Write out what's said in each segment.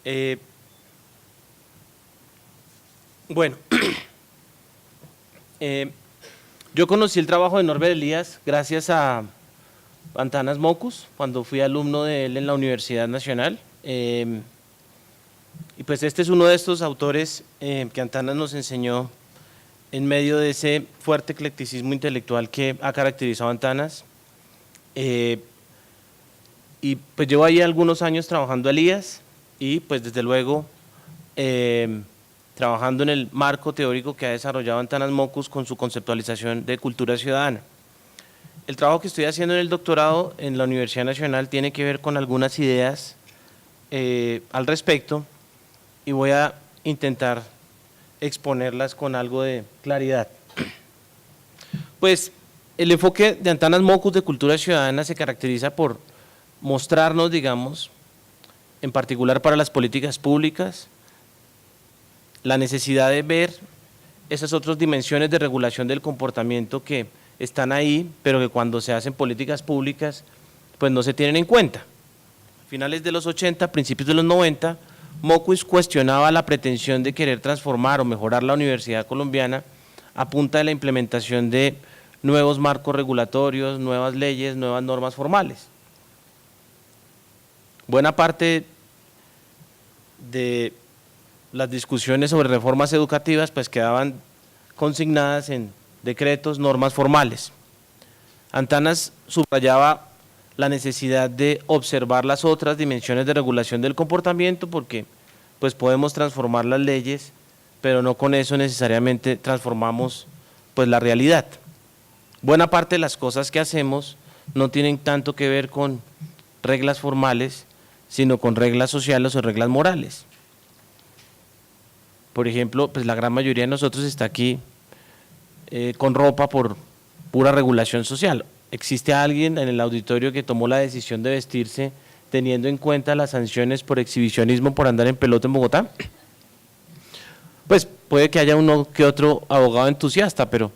Eh, bueno, yo conocí el trabajo de Norbert Elias gracias a Antanas Mockus, cuando fui alumno de él en la Universidad Nacional. Y pues este es uno de estos autores que Antanas nos enseñó en medio de ese fuerte eclecticismo intelectual que ha caracterizado a Antanas. Y pues llevo ahí algunos años trabajando a Elías y pues desde luego trabajando en el marco teórico que ha desarrollado Antanas Mockus con su conceptualización de cultura ciudadana. El trabajo que estoy haciendo en el doctorado en la Universidad Nacional tiene que ver con algunas ideas al respecto y voy a intentar exponerlas con algo de claridad. Pues el enfoque de Antanas Mockus de cultura ciudadana se caracteriza por mostrarnos, digamos, en particular para las políticas públicas, la necesidad de ver esas otras dimensiones de regulación del comportamiento que están ahí, pero que cuando se hacen políticas públicas, pues no se tienen en cuenta. A finales de los 80, principios de los 90, Mockus cuestionaba la pretensión de querer transformar o mejorar la universidad colombiana a punta de la implementación de nuevos marcos regulatorios, nuevas leyes, nuevas normas formales. Buena parte de las discusiones sobre reformas educativas pues quedaban consignadas en decretos, normas formales. Antanas subrayaba la necesidad de observar las otras dimensiones de regulación del comportamiento porque pues podemos transformar las leyes, pero no con eso necesariamente transformamos pues la realidad. Buena parte de las cosas que hacemos no tienen tanto que ver con reglas formales, sino con reglas sociales o reglas morales. Por ejemplo, pues la gran mayoría de nosotros está aquí con ropa por pura regulación social. ¿Existe alguien en el auditorio que tomó la decisión de vestirse teniendo en cuenta las sanciones por exhibicionismo por andar en pelota en Bogotá? Pues puede que haya uno que otro abogado entusiasta, pero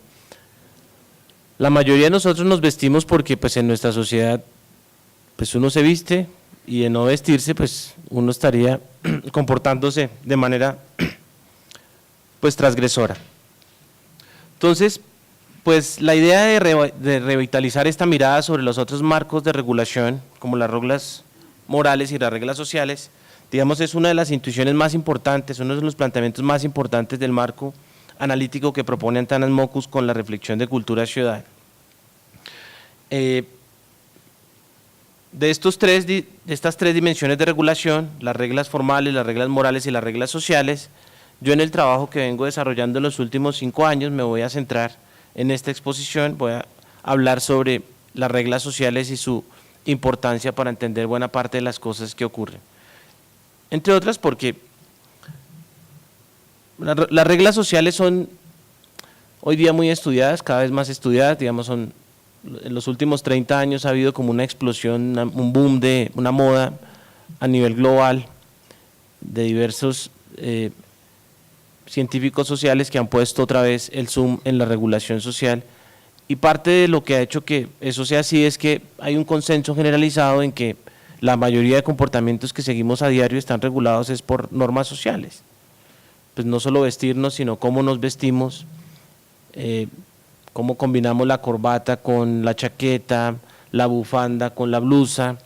la mayoría de nosotros nos vestimos porque pues en nuestra sociedad pues uno se viste y de no vestirse pues uno estaría comportándose de manera pues transgresora. Entonces, pues la idea de revitalizar esta mirada sobre los otros marcos de regulación, como las reglas morales y las reglas sociales, digamos es una de las intuiciones más importantes, uno de los planteamientos más importantes del marco analítico que propone Antanas Mockus con la reflexión de cultura ciudadana. De estas tres dimensiones de regulación, las reglas formales, las reglas morales y las reglas sociales, yo en el trabajo que vengo desarrollando en los últimos 5 años me voy a centrar en esta exposición, voy a hablar sobre las reglas sociales y su importancia para entender buena parte de las cosas que ocurren. Entre otras porque las reglas sociales son hoy día muy estudiadas, cada vez más estudiadas, digamos en los últimos 30 años ha habido como una explosión, un boom de una moda a nivel global de diversos científicos sociales que han puesto otra vez el zoom en la regulación social y parte de lo que ha hecho que eso sea así es que hay un consenso generalizado en que la mayoría de comportamientos que seguimos a diario están regulados es por normas sociales, pues no solo vestirnos sino cómo nos vestimos, cómo combinamos la corbata con la chaqueta, la bufanda con la blusa,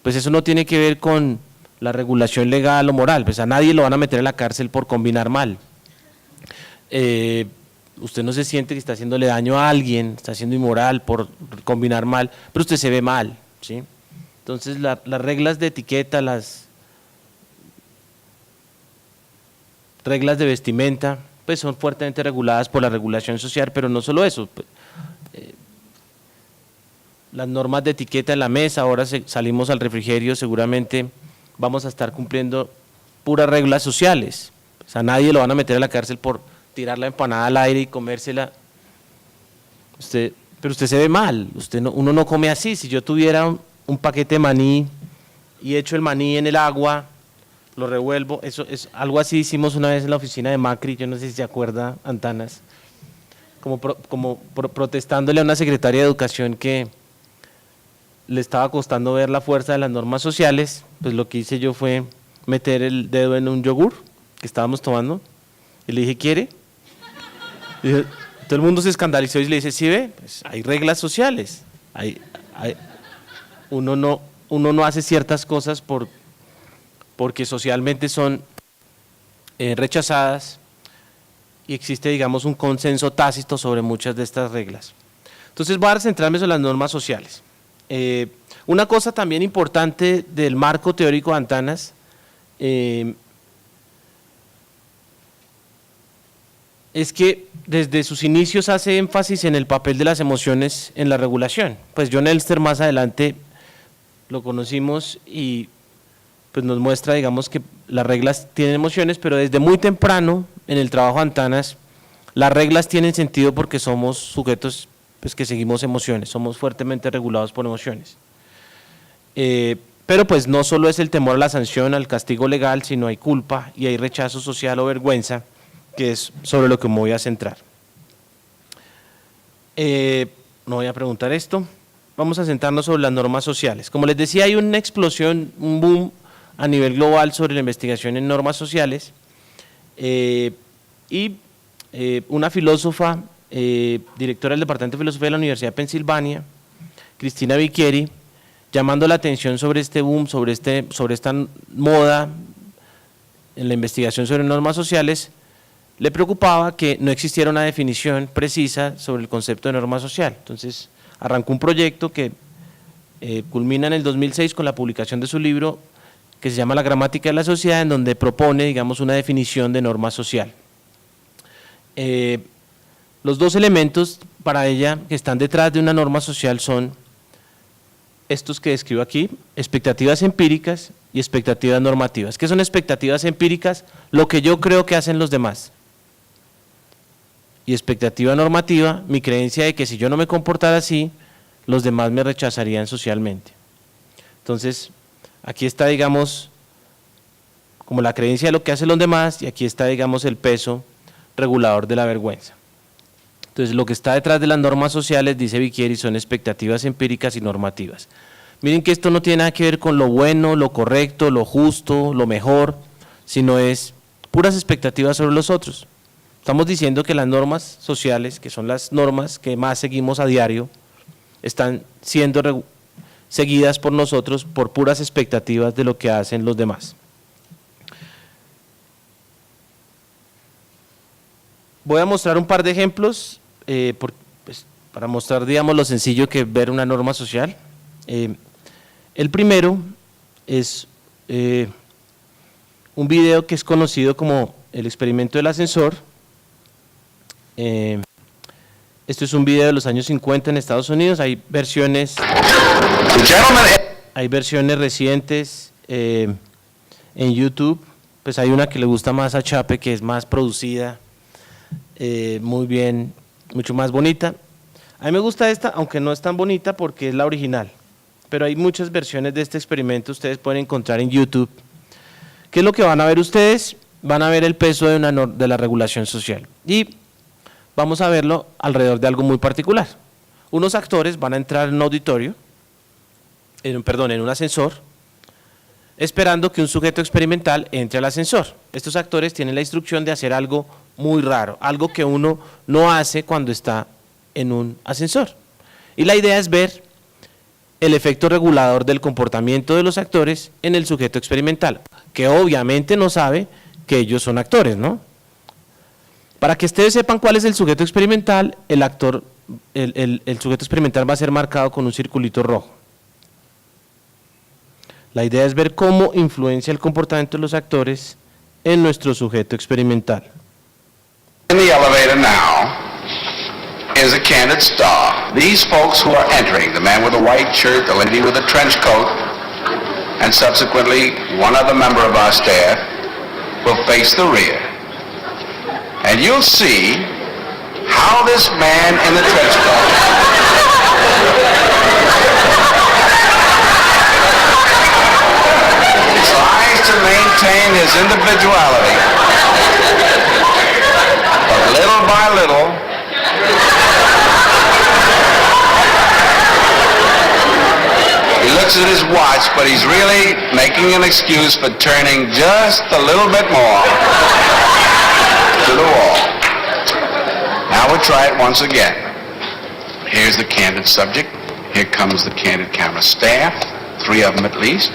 pues eso no tiene que ver con la regulación legal o moral, pues a nadie lo van a meter en la cárcel por combinar mal. Usted no se siente que está haciéndole daño a alguien, está siendo inmoral por combinar mal, pero usted se ve mal, ¿sí? Entonces las reglas de etiqueta, las reglas de vestimenta, pues son fuertemente reguladas por la regulación social, pero no solo eso, las normas de etiqueta en la mesa, ahora salimos al refrigerio, seguramente vamos a estar cumpliendo puras reglas sociales, pues a nadie lo van a meter a la cárcel por tirar la empanada al aire y comérsela, pero usted se ve mal, uno no come así. Si yo tuviera un paquete de maní y echo el maní en el agua, lo revuelvo, eso es algo así hicimos una vez en la oficina de Macri, yo no sé si se acuerda Antanas, protestándole a una secretaria de Educación que le estaba costando ver la fuerza de las normas sociales, pues lo que hice yo fue meter el dedo en un yogur que estábamos tomando. Y le dije, ¿quiere? Y todo el mundo se escandalizó y le dice, ¿sí ve? Pues hay reglas sociales. Uno no hace ciertas cosas porque socialmente son rechazadas y existe, digamos, un consenso tácito sobre muchas de estas reglas. Entonces voy a centrarme en las normas sociales. Una cosa también importante del marco teórico de Antanas es que desde sus inicios hace énfasis en el papel de las emociones en la regulación. Pues John Elster más adelante lo conocimos y pues nos muestra, digamos, que las reglas tienen emociones, pero desde muy temprano en el trabajo de Antanas, las reglas tienen sentido porque somos sujetos pues, que seguimos emociones, somos fuertemente regulados por emociones. Pero pues no solo es el temor a la sanción, al castigo legal, sino hay culpa y hay rechazo social o vergüenza, que es sobre lo que me voy a centrar. No voy a preguntar esto. Vamos a centrarnos sobre las normas sociales. Como les decía, hay una explosión, un boom a nivel global sobre la investigación en normas sociales y una filósofa, directora del Departamento de Filosofía de la Universidad de Pensilvania, Cristina Vicchieri, llamando la atención sobre este boom, sobre esta moda en la investigación sobre normas sociales, le preocupaba que no existiera una definición precisa sobre el concepto de norma social. Entonces arrancó un proyecto que culmina en el 2006 con la publicación de su libro que se llama La gramática de la sociedad, en donde propone, digamos, una definición de norma social. Los dos elementos para ella que están detrás de una norma social son estos que describo aquí, expectativas empíricas y expectativas normativas. ¿Qué son expectativas empíricas? Lo que yo creo que hacen los demás. Y expectativa normativa, mi creencia de que si yo no me comportara así, los demás me rechazarían socialmente. Entonces, aquí está, digamos, como la creencia de lo que hacen los demás, y aquí está, digamos, el peso regulador de la vergüenza. Entonces, lo que está detrás de las normas sociales, dice Vicchieri, son expectativas empíricas y normativas. Miren que esto no tiene nada que ver con lo bueno, lo correcto, lo justo, lo mejor, sino es puras expectativas sobre los otros. Estamos diciendo que las normas sociales, que son las normas que más seguimos a diario, están siendo seguidas por nosotros por puras expectativas de lo que hacen los demás. Voy a mostrar un par de ejemplos para mostrar, digamos, lo sencillo que es ver una norma social. El primero es un video que es conocido como el experimento del ascensor. Esto es un video de los años 50 en Estados Unidos, hay versiones recientes en YouTube, pues hay una que le gusta más a Chape, que es más producida, muy bien, mucho más bonita. A mí me gusta esta, aunque no es tan bonita porque es la original, pero hay muchas versiones de este experimento, ustedes pueden encontrar en YouTube. ¿Qué es lo que van a ver ustedes? Van a ver el peso de la regulación social y vamos a verlo alrededor de algo muy particular. Unos actores van a entrar en un auditorio, en un ascensor, esperando que un sujeto experimental entre al ascensor. Estos actores tienen la instrucción de hacer algo muy raro, algo que uno no hace cuando está en un ascensor. Y la idea es ver el efecto regulador del comportamiento de los actores en el sujeto experimental, que obviamente no sabe que ellos son actores, ¿no? Para que ustedes sepan cuál es el sujeto experimental, el sujeto experimental va a ser marcado con un circulito rojo. La idea es ver cómo influencia el comportamiento de los actores en nuestro sujeto experimental. In the elevator now is a candid star. These folks who are entering, the man with the white shirt, the lady with the trench coat, and subsequently one other member of our staff will face the rear. And you'll see how this man in the trench coat tries to maintain his individuality, but little by little he looks at his watch, but he's really making an excuse for turning just a little bit more to the wall. Now we'll try it once again. Here's the candid subject. Here comes the candid camera staff, 3 of them at least.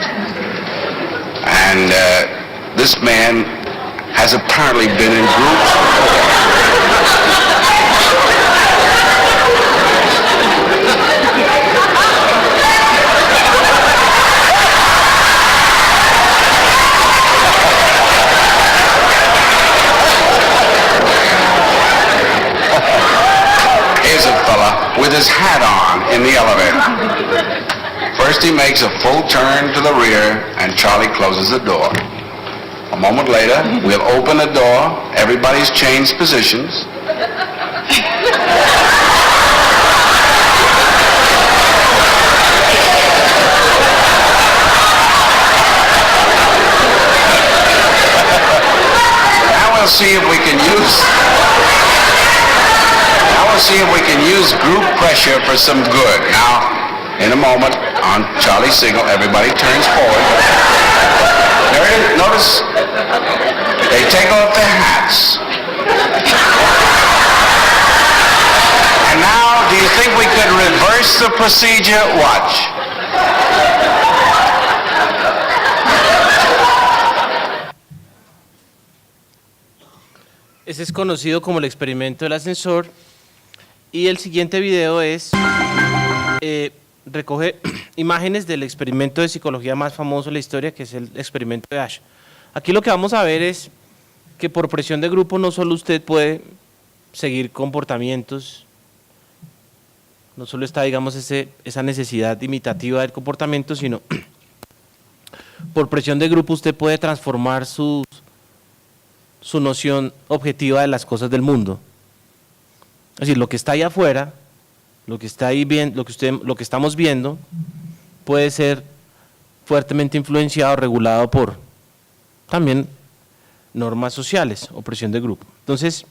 And this man has apparently been in groups before. Here's a fella with his hat on in the elevator. First he makes a full turn to the rear and Charlie closes the door. A moment later, we'll open the door, everybody's changed positions. Now we'll see if we can use group pressure for some good. Now, in a moment, on Charlie's signal, everybody turns forward. There it is. Notice they take off their hats. And now, do you think we could reverse the procedure? Watch. Ese es conocido como el experimento del ascensor. Y el siguiente video es, recoge imágenes del experimento de psicología más famoso de la historia, que es el experimento de Asch. Aquí lo que vamos a ver es que por presión de grupo no solo usted puede seguir comportamientos, no solo está, digamos, esa necesidad imitativa del comportamiento, sino por presión de grupo usted puede transformar su noción objetiva de las cosas del mundo. Es decir, lo que está ahí afuera, lo que está ahí bien, lo que estamos viendo, puede ser fuertemente influenciado, regulado por también normas sociales o presión de grupo. Entonces,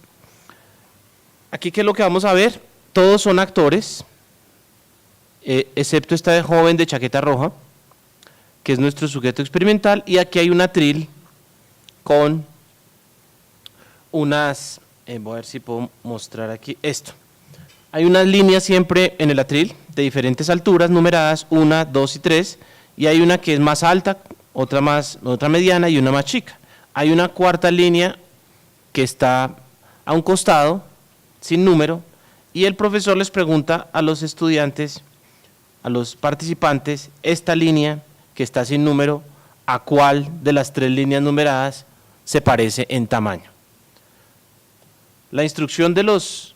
aquí ¿qué es lo que vamos a ver? Todos son actores, excepto esta joven de chaqueta roja, que es nuestro sujeto experimental, y aquí hay un atril con unas, voy a ver si puedo mostrar aquí esto. Hay unas líneas siempre en el atril de diferentes alturas numeradas, 1, 2 y 3, y hay una que es más alta, otra mediana y una más chica. Hay una cuarta línea que está a un costado, sin número, y el profesor les pregunta a los estudiantes, a los participantes, esta línea que está sin número, ¿a cuál de las 3 líneas numeradas se parece en tamaño? La instrucción de los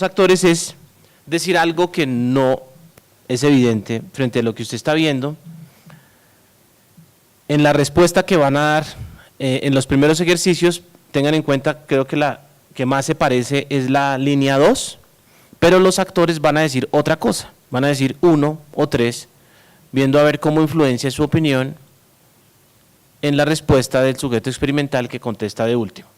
actores es decir algo que no es evidente frente a lo que usted está viendo. En la respuesta que van a dar en los primeros ejercicios, tengan en cuenta, creo que la que más se parece es la línea 2, pero los actores van a decir otra cosa, van a decir 1 o 3, viendo a ver cómo influencia su opinión en la respuesta del sujeto experimental que contesta de último.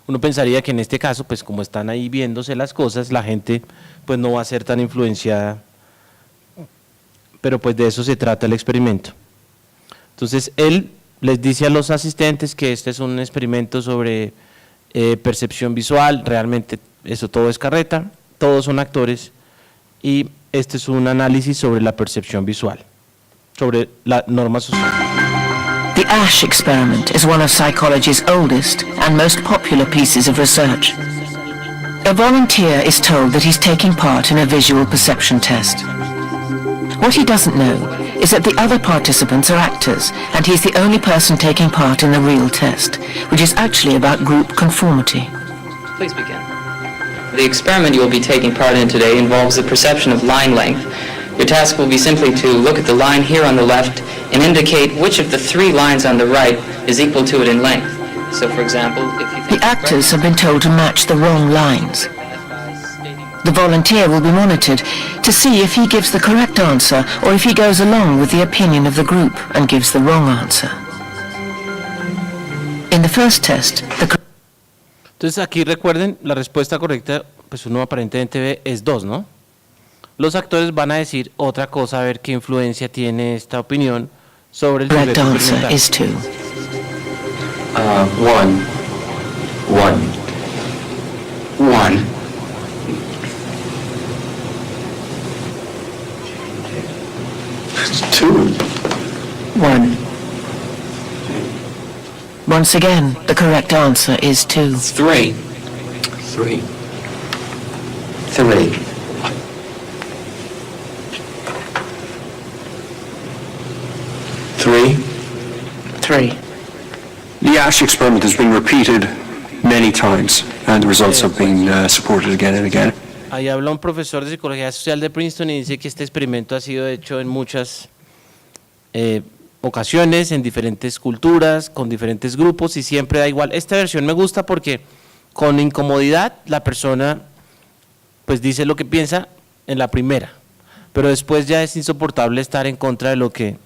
Uno pensaría que en este caso, pues como están ahí viéndose las cosas, la gente pues no va a ser tan influenciada, pero pues de eso se trata el experimento. Entonces él les dice a los asistentes que este es un experimento sobre percepción visual, realmente eso todo es carreta, todos son actores, y este es un análisis sobre la percepción visual, sobre la norma social. The Asch experiment is one of psychology's oldest and most popular pieces of research. A volunteer is told that he's taking part in a visual perception test. What he doesn't know is that the other participants are actors, and he's the only person taking part in the real test, which is actually about group conformity. Please begin. The experiment you will be taking part in today involves the perception of line length. Your task will be simply to look at the line here on the left and indicate which of the 3 lines on the right is equal to it in length. So, for example, if you think The actors have been told to match the wrong lines. The volunteer will be monitored to see if he gives the correct answer or if he goes along with the opinion of the group and gives the wrong answer. In the first test, Entonces aquí recuerden, la respuesta correcta, pues uno aparentemente ve es 2, ¿no? los actores van a decir otra cosa, a ver qué influencia tiene esta opinión sobre el Correct sujeto answer experimental. is 2. One. It's 2. 1. Once again, the correct answer is 2. 3. 3. 3. 3. 3. The Ash experiment has been repeated many times, and the results have been supported again and again. Ahí habla un profesor de psicología social de Princeton y dice que este experimento ha sido hecho en muchas ocasiones, en diferentes culturas, con diferentes grupos y siempre da igual. Esta versión me gusta porque con incomodidad la persona pues dice lo que piensa en la primera, pero después ya es insoportable estar en contra de lo que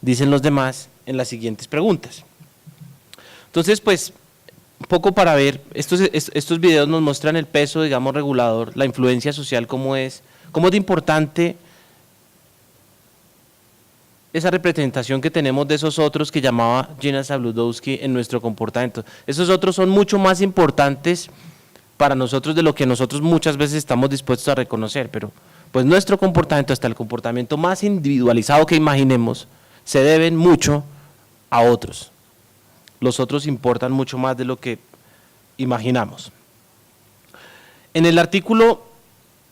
dicen los demás en las siguientes preguntas. Entonces, pues, un poco para ver, estos videos nos muestran el peso, digamos, regulador, la influencia social, cómo es de importante esa representación que tenemos de esos otros que llamaba Gina Zabludowski en nuestro comportamiento. Esos otros son mucho más importantes para nosotros de lo que nosotros muchas veces estamos dispuestos a reconocer, pero pues nuestro comportamiento, hasta el comportamiento más individualizado que imaginemos, se deben mucho a otros. Los otros importan mucho más de lo que imaginamos. En el artículo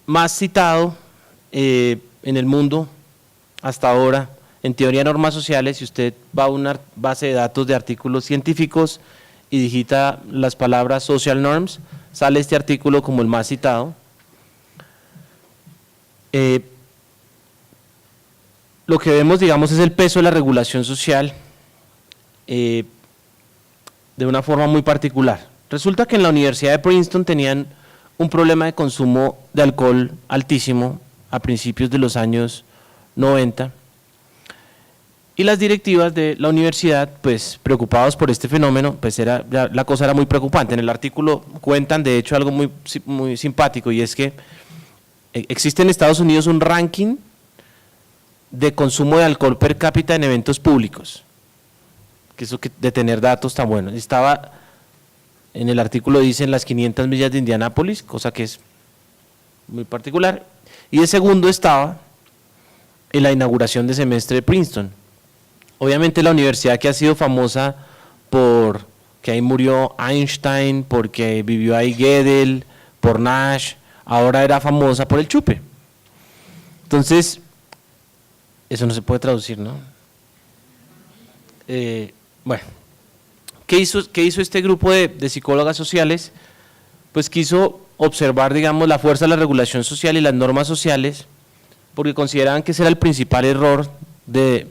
más citado en el mundo hasta ahora, en teoría de normas sociales, si usted va a una base de datos de artículos científicos y digita las palabras social norms, sale este artículo como el más citado. Lo que vemos, digamos, es el peso de la regulación social de una forma muy particular. Resulta que en la Universidad de Princeton tenían un problema de consumo de alcohol altísimo a principios de los años 90 y las directivas de la universidad, pues preocupados por este fenómeno, pues la cosa era muy preocupante. En el artículo cuentan de hecho algo muy simpático, y es que existe en Estados Unidos un ranking de consumo de alcohol per cápita en eventos públicos, que eso de tener datos tan buenos. Estaba, en el artículo dicen, las 500 millas de Indianápolis, cosa que es muy particular, y de segundo estaba en la inauguración de semestre de Princeton. Obviamente la universidad que ha sido famosa por que ahí murió Einstein, porque vivió ahí Gödel, por Nash, ahora era famosa por el chupe. Entonces, eso no se puede traducir, ¿no? Bueno, ¿qué hizo este grupo de psicólogas sociales? Pues quiso observar, digamos, la fuerza de la regulación social y las normas sociales, porque consideraban que ese era el principal error de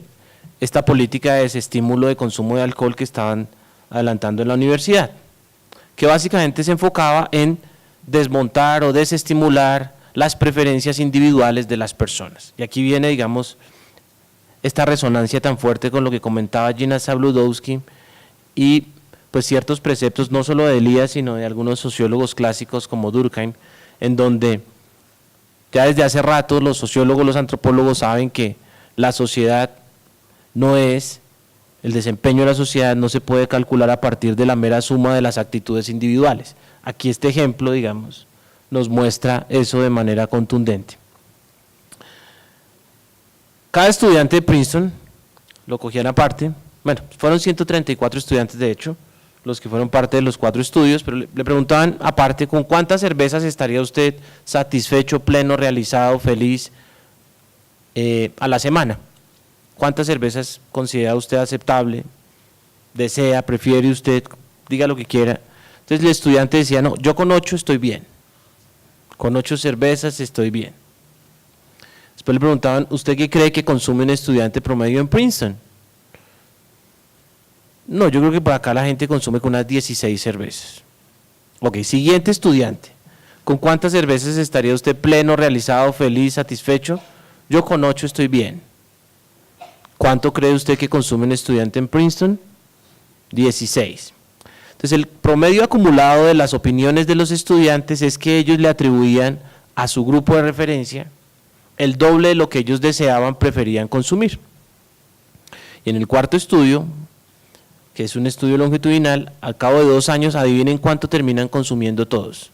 esta política de desestímulo de consumo de alcohol que estaban adelantando en la universidad, que básicamente se enfocaba en desmontar o desestimular las preferencias individuales de las personas. Y aquí viene, digamos, esta resonancia tan fuerte con lo que comentaba Gina Zabludowski y pues ciertos preceptos no solo de Elías, sino de algunos sociólogos clásicos como Durkheim, en donde ya desde hace rato los sociólogos, los antropólogos saben que la sociedad no es, el desempeño de la sociedad no se puede calcular a partir de la mera suma de las actitudes individuales. Aquí este ejemplo, digamos, nos muestra eso de manera contundente. Cada estudiante de Princeton, lo cogían aparte, bueno, fueron 134 estudiantes de hecho, los que fueron parte de los 4 estudios, pero le preguntaban aparte, ¿con cuántas cervezas estaría usted satisfecho, pleno, realizado, feliz a la semana? ¿Cuántas cervezas considera usted aceptable, desea, prefiere usted, diga lo que quiera? Entonces el estudiante decía, no, yo con 8 estoy bien, con 8 cervezas estoy bien. Después le preguntaban, ¿usted qué cree que consume un estudiante promedio en Princeton? No, yo creo que por acá la gente consume con unas 16 cervezas. Ok, siguiente estudiante, ¿con cuántas cervezas estaría usted pleno, realizado, feliz, satisfecho? Yo con 8 estoy bien. ¿Cuánto cree usted que consume un estudiante en Princeton? 16. Entonces el promedio acumulado de las opiniones de los estudiantes es que ellos le atribuían a su grupo de referencia el doble de lo que ellos deseaban, preferían consumir. Y en el cuarto estudio, que es un estudio longitudinal, al cabo de 2 años, adivinen cuánto terminan consumiendo todos.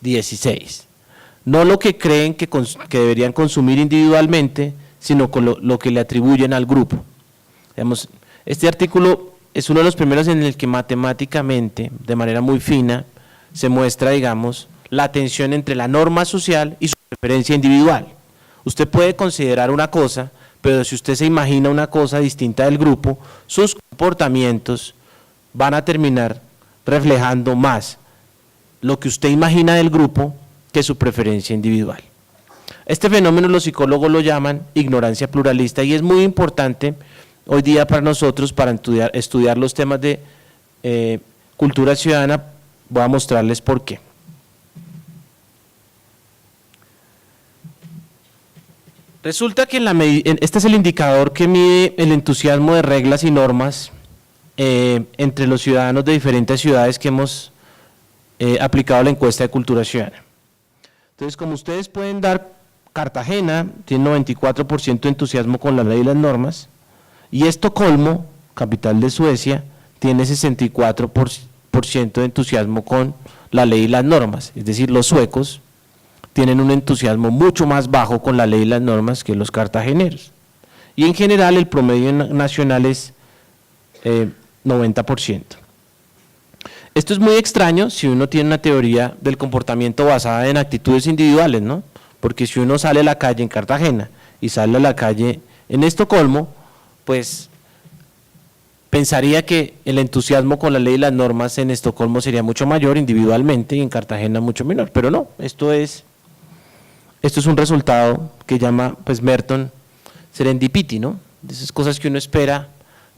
16. No lo que creen que deberían consumir individualmente, sino con lo que le atribuyen al grupo. Digamos, este artículo es uno de los primeros en el que matemáticamente, de manera muy fina, se muestra, digamos, la tensión entre la norma social y su preferencia individual. Usted puede considerar una cosa, pero si usted se imagina una cosa distinta del grupo, sus comportamientos van a terminar reflejando más lo que usted imagina del grupo que su preferencia individual. Este fenómeno los psicólogos lo llaman ignorancia pluralista y es muy importante hoy día para nosotros para estudiar los temas de cultura ciudadana. Voy a mostrarles por qué. Resulta que este es el indicador que mide el entusiasmo de reglas y normas entre los ciudadanos de diferentes ciudades que hemos aplicado la encuesta de cultura ciudadana. Entonces, como ustedes pueden dar, Cartagena tiene 94% de entusiasmo con la ley y las normas, y Estocolmo, capital de Suecia, tiene 64% de entusiasmo con la ley y las normas. Es decir, los suecos tienen un entusiasmo mucho más bajo con la ley y las normas que los cartageneros. Y en general el promedio nacional es 90%. Esto es muy extraño si uno tiene una teoría del comportamiento basada en actitudes individuales, ¿no? Porque si uno sale a la calle en Cartagena y sale a la calle en Estocolmo, pues pensaría que el entusiasmo con la ley y las normas en Estocolmo sería mucho mayor individualmente y en Cartagena mucho menor, pero no, esto es un resultado que llama pues Merton serendipity, ¿no? De esas cosas que uno espera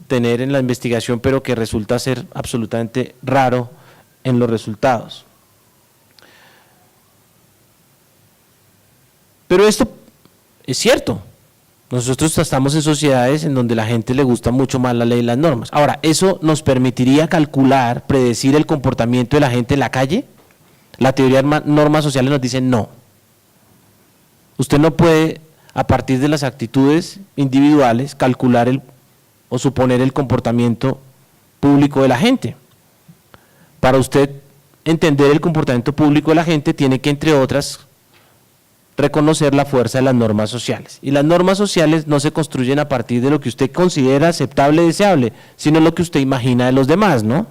tener en la investigación, pero que resulta ser absolutamente raro en los resultados. Pero esto es cierto. Nosotros estamos en sociedades en donde la gente le gusta mucho más la ley y las normas. Ahora, ¿eso nos permitiría calcular, predecir el comportamiento de la gente en la calle? La teoría de normas sociales nos dice no. Usted no puede, a partir de las actitudes individuales, calcular o suponer el comportamiento público de la gente. Para usted entender el comportamiento público de la gente, tiene que, entre otras, reconocer la fuerza de las normas sociales. Y las normas sociales no se construyen a partir de lo que usted considera aceptable y deseable, sino lo que usted imagina de los demás, ¿no?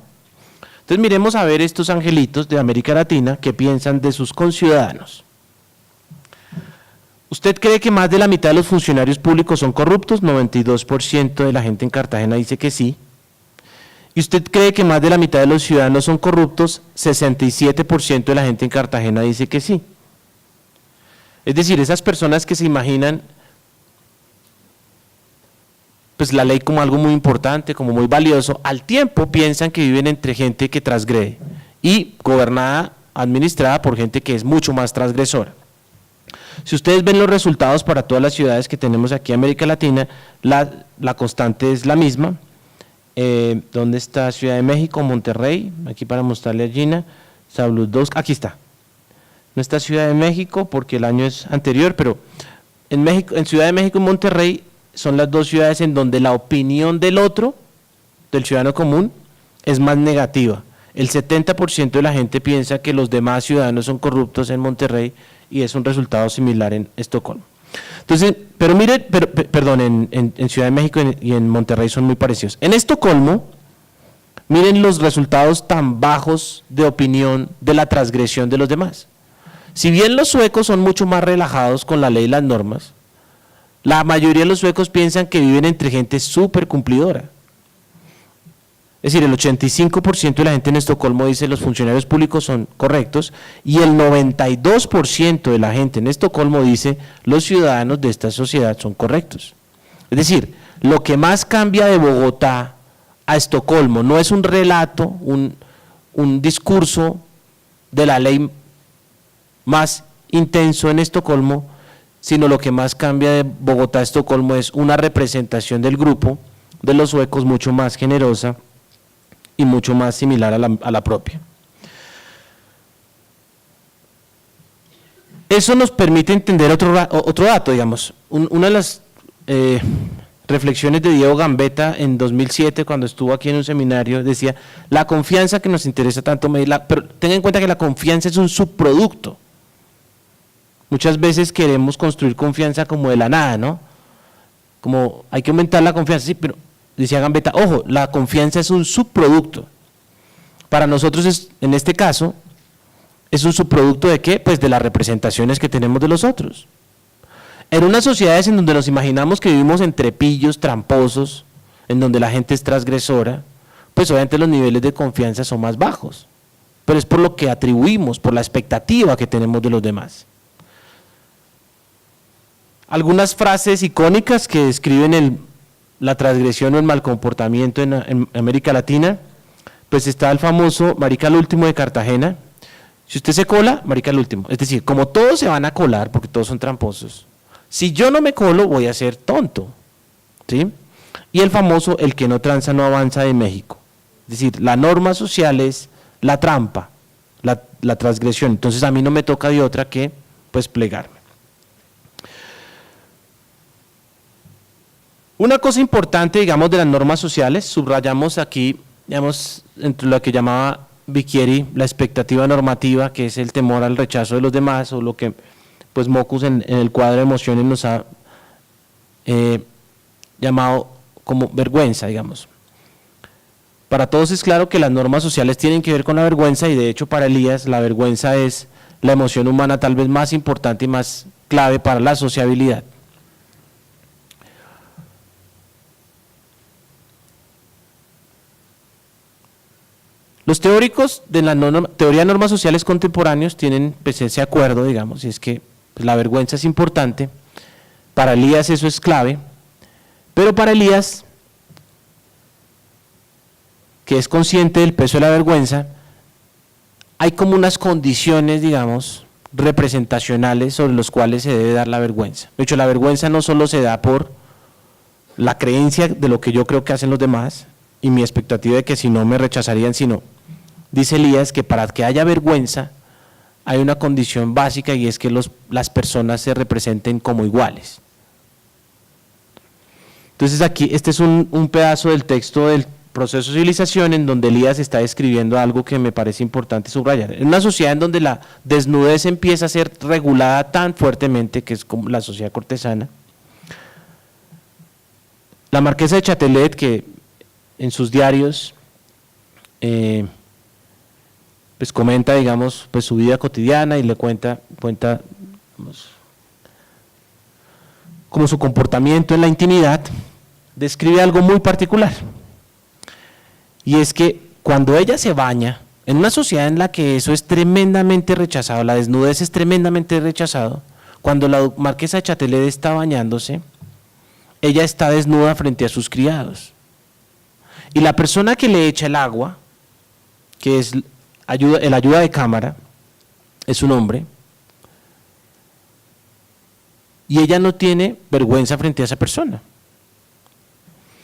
Entonces miremos a ver estos angelitos de América Latina que piensan de sus conciudadanos. ¿Usted cree que más de la mitad de los funcionarios públicos son corruptos? 92% de la gente en Cartagena dice que sí. ¿Y usted cree que más de la mitad de los ciudadanos son corruptos? 67% de la gente en Cartagena dice que sí. Es decir, esas personas que se imaginan pues la ley como algo muy importante, como muy valioso, al tiempo piensan que viven entre gente que transgrede y gobernada, administrada por gente que es mucho más transgresora. Si ustedes ven los resultados para todas las ciudades que tenemos aquí en América Latina, la constante es la misma. ¿Dónde está Ciudad de México? Monterrey, aquí para mostrarle a Gina, Salud 2, aquí está. No está Ciudad de México porque el año es anterior, pero en Ciudad de México y Monterrey son las dos ciudades en donde la opinión del otro, del ciudadano común, es más negativa. El 70% de la gente piensa que los demás ciudadanos son corruptos en Monterrey y es un resultado similar en Estocolmo. Entonces, pero mire, perdón, en Ciudad de México y en Monterrey son muy parecidos. En Estocolmo, miren los resultados tan bajos de opinión de la transgresión de los demás. Si bien los suecos son mucho más relajados con la ley y las normas, la mayoría de los suecos piensan que viven entre gente súper cumplidora. Es decir, el 85% de la gente en Estocolmo dice que los funcionarios públicos son correctos y el 92% de la gente en Estocolmo dice los ciudadanos de esta sociedad son correctos. Es decir, lo que más cambia de Bogotá a Estocolmo no es un relato, un discurso de la ley más intenso en Estocolmo, sino lo que más cambia de Bogotá a Estocolmo es una representación del grupo de los suecos mucho más generosa y mucho más similar a la propia. Eso nos permite entender otro dato, digamos. Una de las reflexiones de Diego Gambetta en 2007, cuando estuvo aquí en un seminario, decía, la confianza que nos interesa tanto medirla, pero tengan en cuenta que la confianza es un subproducto. Muchas veces queremos construir confianza como de la nada, ¿no? Como hay que aumentar la confianza, sí, pero decía Gambetta, ojo, la confianza es un subproducto. Para nosotros, en este caso, es un subproducto de ¿qué? Pues de las representaciones que tenemos de los otros. En unas sociedades en donde nos imaginamos que vivimos entre pillos, tramposos, en donde la gente es transgresora, pues obviamente los niveles de confianza son más bajos, pero es por lo que atribuimos, por la expectativa que tenemos de los demás. Algunas frases icónicas que describen la transgresión o el mal comportamiento en América Latina, pues está el famoso marica el último de Cartagena. Si usted se cola, marica el último. Es decir, como todos se van a colar, porque todos son tramposos, si yo no me colo, voy a ser tonto, ¿sí? Y el famoso, el que no tranza no avanza de México. Es decir, la norma social es la trampa, la transgresión. Entonces a mí no me toca de otra que, pues, plegarme. Una cosa importante, digamos, de las normas sociales, subrayamos aquí, digamos, entre lo que llamaba Vicchieri la expectativa normativa, que es el temor al rechazo de los demás, o lo que pues Mockus en el cuadro de emociones nos ha llamado como vergüenza, digamos. Para todos es claro que las normas sociales tienen que ver con la vergüenza, y de hecho para Elías la vergüenza es la emoción humana tal vez más importante y más clave para la sociabilidad. Los teóricos de la teoría de normas sociales contemporáneos tienen pues, ese acuerdo, digamos, y es que pues, la vergüenza es importante. Para Elías eso es clave, pero para Elías, que es consciente del peso de la vergüenza, hay como unas condiciones, digamos, representacionales sobre los cuales se debe dar la vergüenza. De hecho, la vergüenza no solo se da por la creencia de lo que yo creo que hacen los demás y mi expectativa de que si no me rechazarían, sino, dice Elías, que para que haya vergüenza hay una condición básica, y es que las personas se representen como iguales. Entonces aquí, este es un pedazo del texto del proceso de civilización en donde Elías está describiendo algo que me parece importante subrayar. En una sociedad en donde la desnudez empieza a ser regulada tan fuertemente, que es como la sociedad cortesana, la marquesa de Châtelet, que en sus diarios pues comenta, digamos, pues su vida cotidiana y le cuenta digamos, como su comportamiento en la intimidad, describe algo muy particular. Y es que cuando ella se baña, en una sociedad en la que eso es tremendamente rechazado, la desnudez es tremendamente rechazado, cuando la marquesa de Châtelet está bañándose, ella está desnuda frente a sus criados. Y la persona que le echa el agua, que es el ayuda de cámara, es un hombre, y ella no tiene vergüenza frente a esa persona.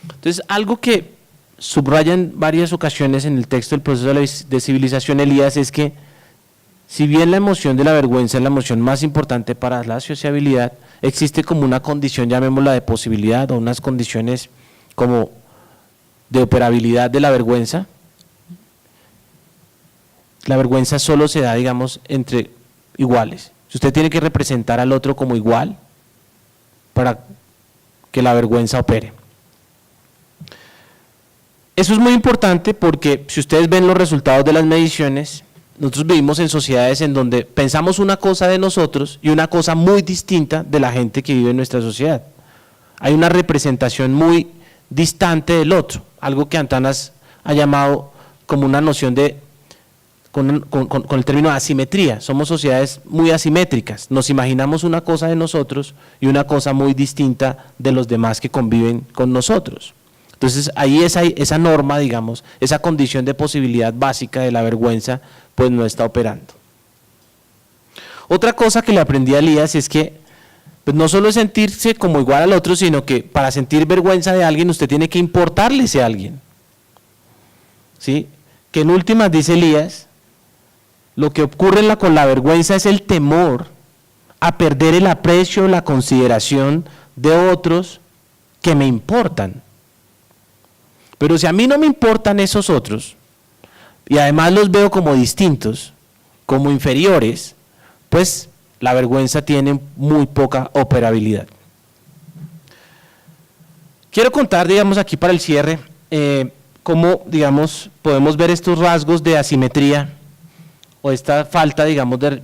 Entonces, algo que subraya en varias ocasiones en el texto del proceso de civilización Elías es que, si bien la emoción de la vergüenza es la emoción más importante para la sociabilidad, existe como una condición, llamémosla de posibilidad, o unas condiciones como de operabilidad de la vergüenza. La vergüenza solo se da, digamos, entre iguales. Si usted tiene que representar al otro como igual para que la vergüenza opere. Eso es muy importante porque si ustedes ven los resultados de las mediciones, nosotros vivimos en sociedades en donde pensamos una cosa de nosotros y una cosa muy distinta de la gente que vive en nuestra sociedad. Hay una representación muy distante del otro, algo que Antanas ha llamado como una noción de, con el término asimetría. Somos sociedades muy asimétricas, nos imaginamos una cosa de nosotros y una cosa muy distinta de los demás que conviven con nosotros. Entonces ahí esa norma, digamos, esa condición de posibilidad básica de la vergüenza, pues no está operando. Otra cosa que le aprendí a Elías es que pues no solo es sentirse como igual al otro, sino que para sentir vergüenza de alguien usted tiene que importarle ese alguien. ¿Sí? Que en últimas, dice Elías, lo que ocurre con la vergüenza es el temor a perder el aprecio, la consideración de otros que me importan. Pero si a mí no me importan esos otros, y además los veo como distintos, como inferiores, pues la vergüenza tiene muy poca operabilidad. Quiero contar, digamos, aquí para el cierre, cómo, digamos, podemos ver estos rasgos de asimetría o esta falta, digamos, de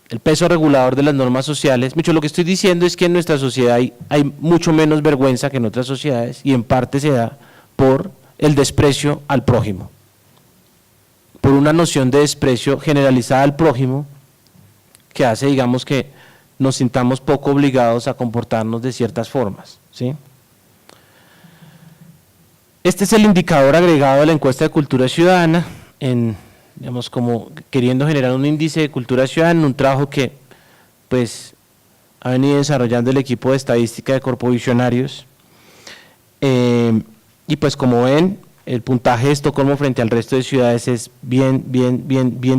el peso regulador de las normas sociales. Mucho lo que estoy diciendo es que en nuestra sociedad hay mucho menos vergüenza que en otras sociedades y en parte se da por el desprecio al prójimo, por una noción de desprecio generalizada al prójimo que hace, digamos, que nos sintamos poco obligados a comportarnos de ciertas formas, ¿sí? Este es el indicador agregado de la encuesta de cultura ciudadana, digamos, como queriendo generar un índice de cultura ciudadana, un trabajo que pues ha venido desarrollando el equipo de estadística de Corpovisionarios. Y pues como ven, el puntaje de Estocolmo frente al resto de ciudades es bien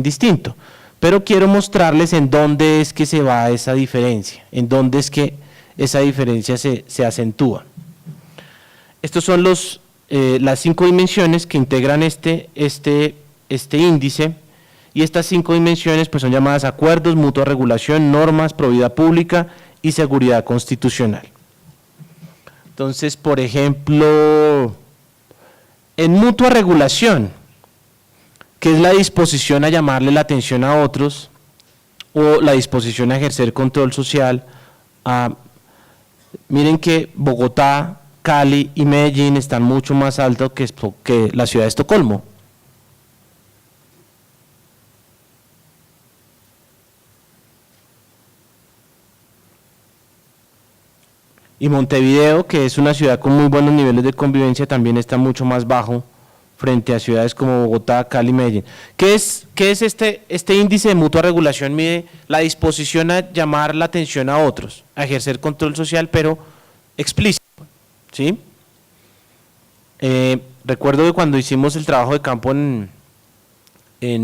distinto. Pero quiero mostrarles en dónde es que se va esa diferencia, en dónde es que esa diferencia se acentúa. Estos son las 5 dimensiones que integran este índice, y estas 5 dimensiones pues son llamadas acuerdos, mutua regulación, normas, probidad pública y seguridad constitucional. Entonces, por ejemplo, en mutua regulación, que es la disposición a llamarle la atención a otros, o la disposición a ejercer control social, miren que Bogotá, Cali y Medellín están mucho más altos que la ciudad de Estocolmo. Y Montevideo, que es una ciudad con muy buenos niveles de convivencia, también está mucho más bajo frente a ciudades como Bogotá, Cali y Medellín. ¿Qué es este índice de mutua regulación? Mide la disposición a llamar la atención a otros, a ejercer control social, pero explícito, ¿sí? Recuerdo que cuando hicimos el trabajo de campo en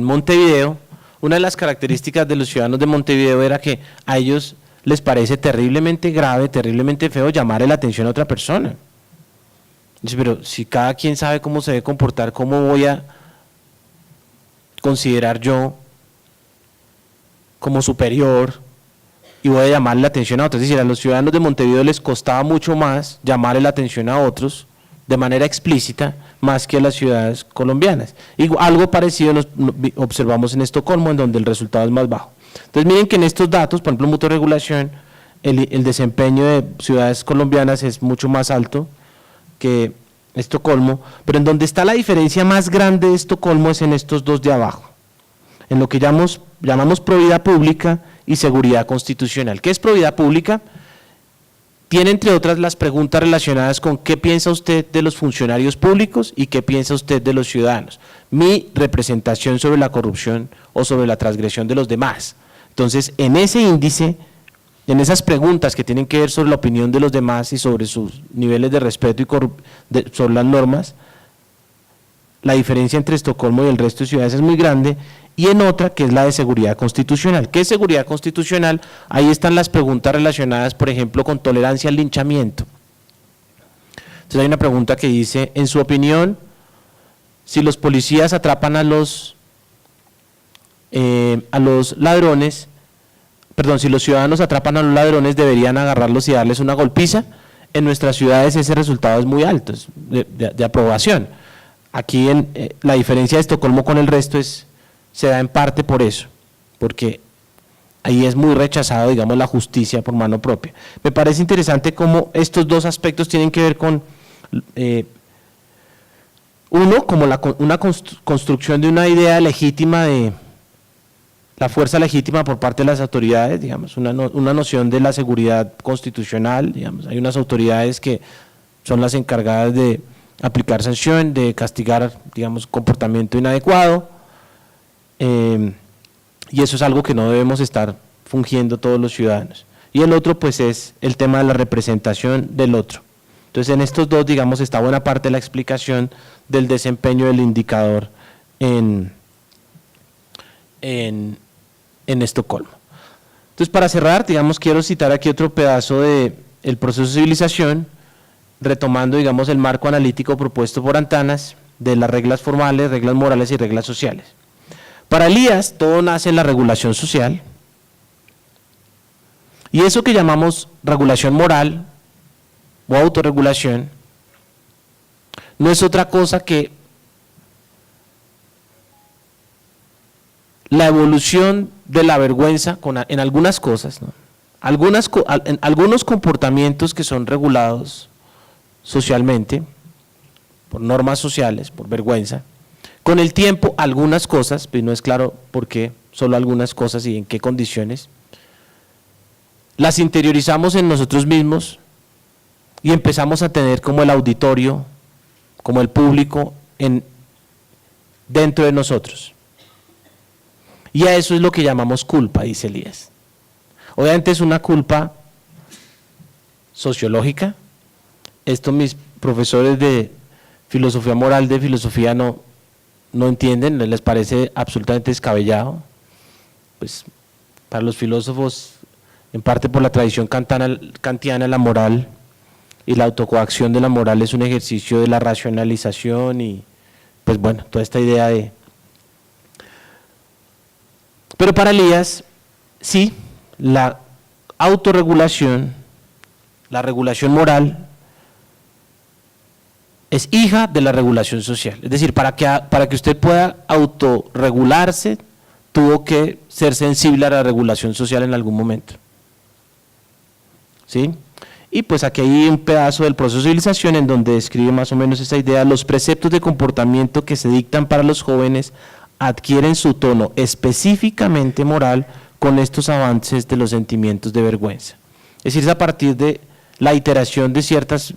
Montevideo, una de las características de los ciudadanos de Montevideo era que a ellos les parece terriblemente grave, terriblemente feo llamarle la atención a otra persona. Dice, pero si cada quien sabe cómo se debe comportar, ¿cómo voy a considerar yo como superior y voy a llamarle la atención a otros? Es decir, a los ciudadanos de Montevideo les costaba mucho más llamarle la atención a otros de manera explícita, más que a las ciudades colombianas. Y algo parecido observamos en Estocolmo, en donde el resultado es más bajo. Entonces miren que en estos datos, por ejemplo, mutua regulación, el desempeño de ciudades colombianas es mucho más alto que Estocolmo, pero en donde está la diferencia más grande de Estocolmo es en estos dos de abajo, en lo que llamamos probidad pública y seguridad constitucional. ¿Qué es probidad pública? Tiene entre otras las preguntas relacionadas con qué piensa usted de los funcionarios públicos y qué piensa usted de los ciudadanos, mi representación sobre la corrupción o sobre la transgresión de los demás. Entonces, en ese índice, en esas preguntas que tienen que ver sobre la opinión de los demás y sobre sus niveles de respeto y sobre las normas, la diferencia entre Estocolmo y el resto de ciudades es muy grande, y en otra que es la de seguridad constitucional. ¿Qué es seguridad constitucional? Ahí están las preguntas relacionadas, por ejemplo, con tolerancia al linchamiento. Entonces hay una pregunta que dice, en su opinión, si los policías atrapan a los ladrones, perdón, si los ciudadanos atrapan a los ladrones, ¿deberían agarrarlos y darles una golpiza? En nuestras ciudades ese resultado es muy alto, es de aprobación. Aquí la diferencia de Estocolmo con el resto se da en parte por eso, porque ahí es muy rechazado, digamos, la justicia por mano propia. Me parece interesante cómo estos dos aspectos tienen que ver con, uno, como una construcción de una idea legítima de la fuerza legítima por parte de las autoridades, digamos, una noción de la seguridad constitucional, digamos, hay unas autoridades que son las encargadas de aplicar sanción, de castigar, digamos, comportamiento inadecuado, y eso es algo que no debemos estar fungiendo todos los ciudadanos. Y el otro, pues, es el tema de la representación del otro. Entonces, en estos dos, digamos, está buena parte de la explicación del desempeño del indicador en en Estocolmo. Entonces, para cerrar, digamos, quiero citar aquí otro pedazo del proceso de civilización, retomando, digamos, el marco analítico propuesto por Antanas de las reglas formales, reglas morales y reglas sociales. Para Elías, todo nace en la regulación social, y eso que llamamos regulación moral o autorregulación no es otra cosa que la evolución de la vergüenza en algunas cosas, ¿no? Algunos comportamientos que son regulados socialmente, por normas sociales, por vergüenza. Con el tiempo, algunas cosas, pues no es claro por qué, solo algunas cosas y en qué condiciones, las interiorizamos en nosotros mismos y empezamos a tener como el auditorio, como el público dentro de nosotros. Y a eso es lo que llamamos culpa, dice Elías. Obviamente es una culpa sociológica. Esto mis profesores de filosofía moral, de filosofía no entienden, les parece absolutamente descabellado. Pues para los filósofos, en parte por la tradición kantiana, la moral y la autocoacción de la moral es un ejercicio de la racionalización y, pues bueno, toda esta idea de... Pero para Elías, sí, la autorregulación, la regulación moral, es hija de la regulación social. Es decir, para que usted pueda autorregularse, tuvo que ser sensible a la regulación social en algún momento. ¿Sí? Y pues aquí hay un pedazo del proceso de civilización en donde describe más o menos esa idea: los preceptos de comportamiento que se dictan para los jóvenes adquieren su tono específicamente moral con estos avances de los sentimientos de vergüenza. Es decir, es a partir de la iteración de ciertas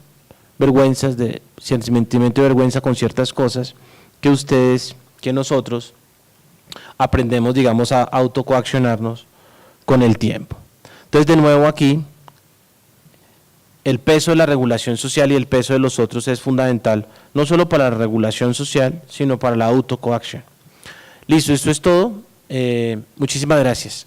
vergüenzas, de sentimiento de vergüenza con ciertas cosas, que nosotros aprendemos, digamos, a autocoaccionarnos con el tiempo. Entonces, de nuevo aquí, el peso de la regulación social y el peso de los otros es fundamental, no solo para la regulación social, sino para la autocoacción. Listo, esto es todo. Muchísimas gracias.